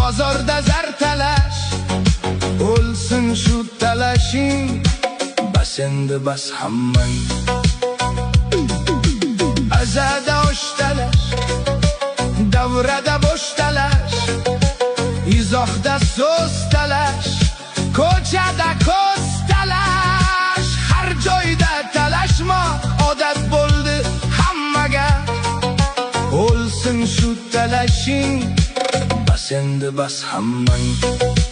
bozorda zar talash, o'lsin shu talashing, bas endi bas hammang. Azada osh talash, davrada bosh talash, izohda so'z talash, ko'chada ko'z talash. Har joyda talashmoq odat bo'ldi hammaga, o'lsin shu talashing, bas endi bas hammang.